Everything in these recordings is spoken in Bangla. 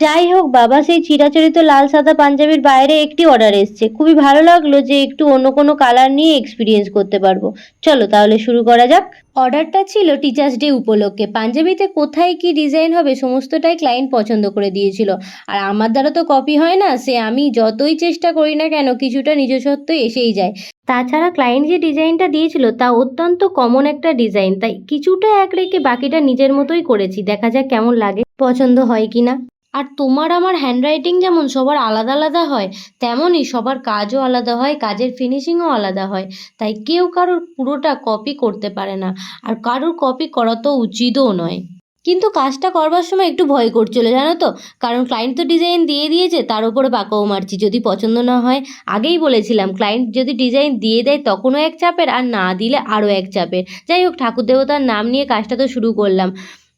যাই হোক বাবা, সেই চিরাচরিত লাল সাদা পাঞ্জাবির বাইরে একটি অর্ডার এসছে, খুবই ভালো লাগলো যে একটু অন্য কোনো কালার নিয়ে এক্সপিরিয়েন্স করতে পারবো। চলো তাহলে শুরু করা যাক। অর্ডারটা ছিল টিচার্স ডে উপলক্ষে। পাঞ্জাবিতে কোথায় কি ডিজাইন হবে সমস্তটাই ক্লায়েন্ট পছন্দ করে দিয়েছিল। আর আমার দ্বারা তো কপি হয় না, সে আমি যতই চেষ্টা করি না কেন কিছুটা নিজস্বত্ব এসেই যায়। তাছাড়া ক্লায়েন্ট যে ডিজাইনটা দিয়েছিল তা অত্যন্ত কমন একটা ডিজাইন, তাই কিছুটা এক রেখে বাকিটা নিজের মতোই করেছি। দেখা যাক কেমন লাগে, পছন্দ হয় কিনা। আর তোমার আমার হ্যান্ডরাইটিং যেমন সবার আলাদা আলাদা হয়, তেমনই সবার কাজও আলাদা হয়, কাজের ফিনিশিংও আলাদা হয়। তাই কেউ কারোর পুরোটা কপি করতে পারে না, আর কারোর কপি করা তো উচিতও নয়। কিন্তু কাজটা করবার সময় একটু ভয় করছিল জানো তো, কারণ ক্লায়েন্ট তো ডিজাইন দিয়ে দিয়েছে, তার উপরে পাকাও মারছি যদি পছন্দ না হয়। আগেই বলেছিলাম ক্লায়েন্ট যদি ডিজাইন দিয়ে দেয় তখনও এক চাপের, আর না দিলে আরও এক চাপের। যাই হোক, ঠাকুর দেবতার নাম নিয়ে কাজটা তো শুরু করলাম।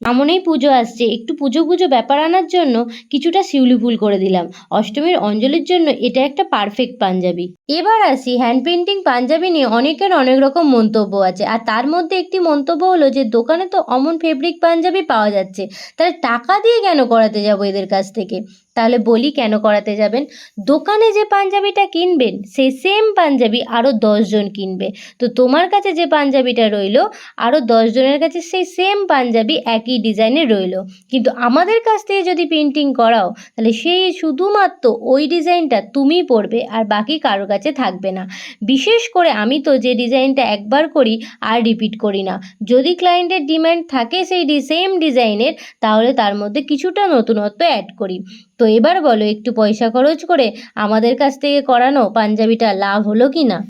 সামনেই পুজো আসছে, একটু পুজো পুজো ব্যাপার আনার জন্য কিছুটা শিউলি ফুল করে দিলাম। অষ্টমীর অঞ্জলির জন্য এটা একটা পারফেক্ট পাঞ্জাবি। এবার আসি, হ্যান্ড পেন্টিং পাঞ্জাবি নিয়ে অনেকের অনেক রকম মন্তব্য আছে, আর তার মধ্যে একটি মন্তব্য হলো যে দোকানে তো অমন ফেব্রিক পাঞ্জাবি পাওয়া যাচ্ছে, তাহলে টাকা দিয়ে কেন করাতে যাবো এদের কাছ থেকে। তাহলে বলি কেন করাতে যাবেন। দোকানে যে পাঞ্জাবিটা কিনবেন সেই সেম পাঞ্জাবি আরও 10 জন কিনবে। তো তোমার কাছে যে পাঞ্জাবিটা রইলো, আরও 10 জনের কাছে সেই সেম পাঞ্জাবি একই ডিজাইনের রইলো। কিন্তু আমাদের কাছ থেকে যদি প্রিন্টিং করাও, তাহলে সেই শুধুমাত্র ওই ডিজাইনটা তুমিই পরবে, আর বাকি কারো কাছে থাকবে না। বিশেষ করে আমি তো যে ডিজাইনটা একবার করি আর রিপিট করি না। যদি ক্লায়েন্টের ডিমান্ড থাকে সেই সেম ডিজাইনের, তাহলে তার মধ্যে কিছুটা নতুনত্ব অ্যাড করি। তো এবার বলো, একটু পয়সা খরচ করে আমাদের কাছ থেকে করানো পাঞ্জাবিটা লাভ হলো কি না।